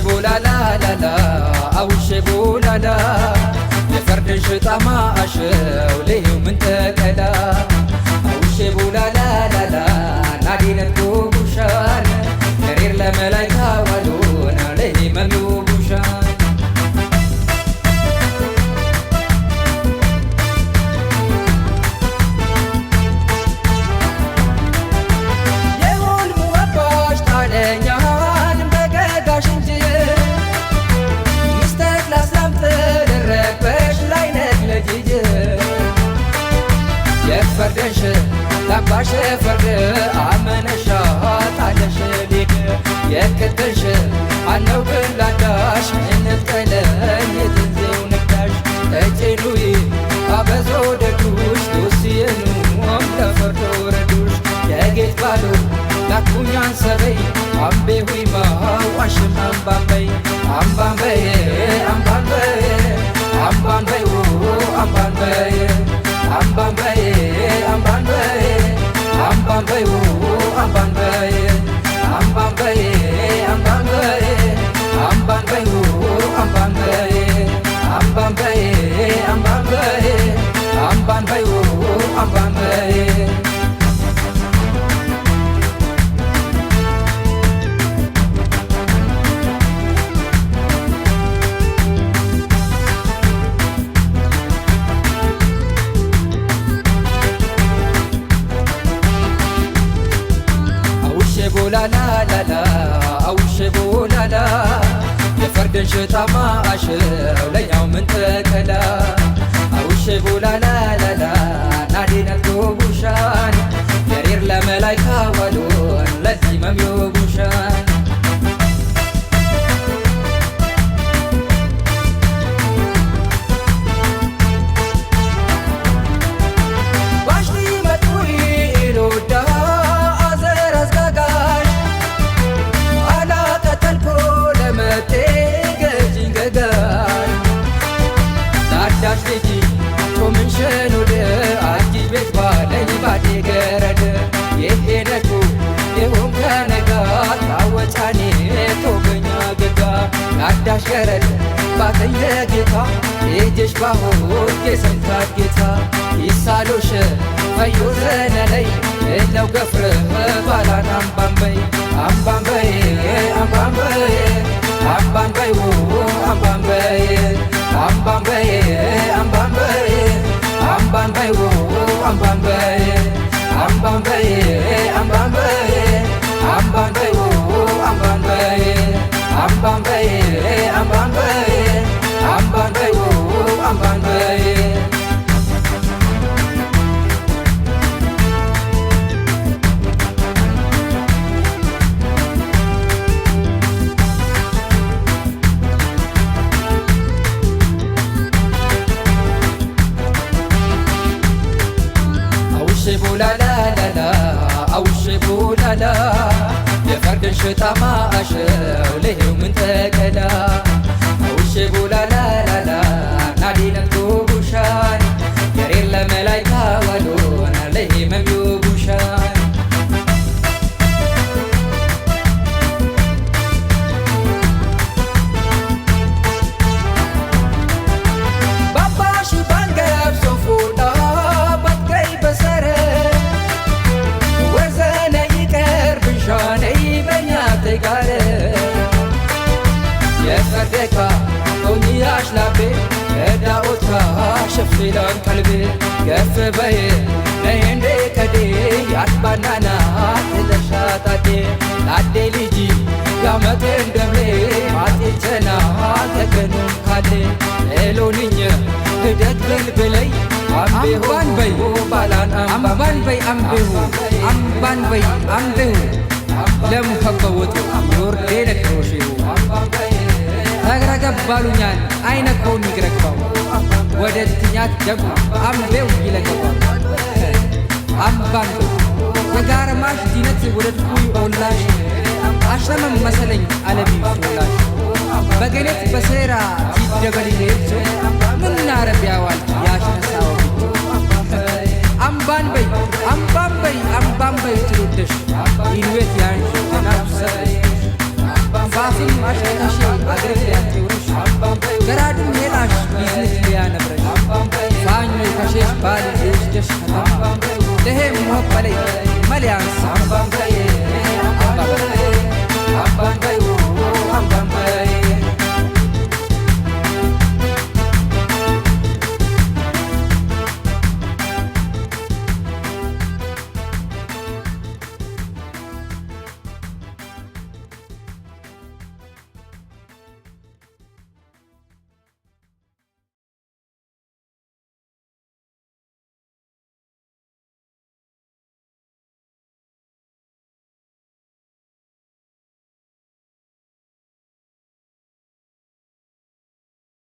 ቦላላላላ አውሼ ቦላላ የፈርድን ሽጣማ አሸው ልዩ ምን ተቀላ አውሼ ቦላላላላ ናዲነት ጎጉሻን ከሬር ለመላይካ ዋሉን ለኔ መሚው ጉሻን የሆን ሙባሽ ታለኛን በገጋሽ እንጂ ሚስተክላስ ላምጥልረበሽ ላይነት ለጅጅ የፈርደሽ ላባሽ ፈርድ አመነሻ ታለሽ ሊድ የክትሽ አነው ግላዳሽ ምነት ቀለኝ የትንዜው ነዳሽ ተጭኑይ አበዞ ደዱሽ ዶስየኑም ለፈርዶ ረዱሽ የጌት ባሉ ላኩኛን ሰበይ አምቤ ሁይማ ዋሽም አምባንበይ አምባንበይ አምባንበይ አምባንበይ አምባንበይ አምባንበይ አምባንበይ አምባንበይ አምባንበይ አምባንበይ አምባንበይ አምባንበይ አምባንበይ አምባንበይ አምባንበይ አምባንበይ አምባንበይ ቦላላላላ አውሼ ቦላላ የፈርድን ሽጣማ አሸው ለኛው ምን ተቀላ አውሼ ቦላላላላ ናዲነት ጎጉሻን የሬር ለመላይካ ዋሉን ለዚህ መሚው ጉሻን ዳሽ ልጂ ቶምንሸን ወደ አጂ ቤት ባለኝ ባዴ ገረድ የሄነኩ የሆን ከነጋ ታወጫኔ ቶገኛ ገጋ ናዳሽ ገረድ ባተየ ጌታ የጀሽ ባሆን የሰንታት ጌታ ይሳሎሽ ፈዮ ዘነለይ እለው ገፍረ ባላን አምባንበይ አምባንበይ አምባንበይ አምባንበይ አምባንበይ አምባንበይ አምባንበይ አምባንበይ አምባንበይ አምባንበይ አምባንበይ አምባንበይ አምባንበይ አምባንበይ አምባንበይ አምባንበይ አምባንበይ ቦላላላላ አውሼ ቦላላ የፈርድን ሽጣማ አሸው ልዩ ምን ተቀላ አውሼ ቦላላላላ ናዲነት ጎጉሻን የሬር ለመላይካ ዋሉን ለኔ መሚው ጉሻን ባባሽ ባንገብ ሶፉና ባትገይ በሰረ ጋር የፈርደካ ቶኒያሽ ላቤ ከዳኦታ ሸፍላን ቀልቤ ገፍ በይ ነይ እንዴ ከዴ ያትባናና ተለሻታዴ ላዴ ልጂ ያመቴ እንደምሌ ማጤቸና ተገኑን ካሌ ኤሎንኝ ህደት ብልብለይ አምባን በይ ባላን አምባን በይ አምቤሁ አምባን በይ አምቤሁ ለሙ ከበወጡ ዮርዴ ነክሮሽው ተግረገባሉኛል አይነከውን ይግረግባው ወደ ትኛት ደጉ አምቤው ይለገባው አምባንበው የጋርማሽ ዲነት ወደ ድኩይ ኦላሽ አሸመም መሰለኝ አለቢ ኦላሽ በገኔት በሴራ ሲደበል ሄድሶ ምና ረቢያዋል ያሽነሳው አምባንበይ አምባንበይ አምባንበይ ትሉደሽ ኢንዌት ያንሽ ተናብሰ ፋፍም አሽነሽ አግሪፍ ሊያቴውርሽ ገራድም ሄላሽ ቢዝነስ ሊያነብረሽ ፋኙ ከሼሽ ባል ልጅደሽ ከተማ ደሄም ሞቀለይ መልያንሳ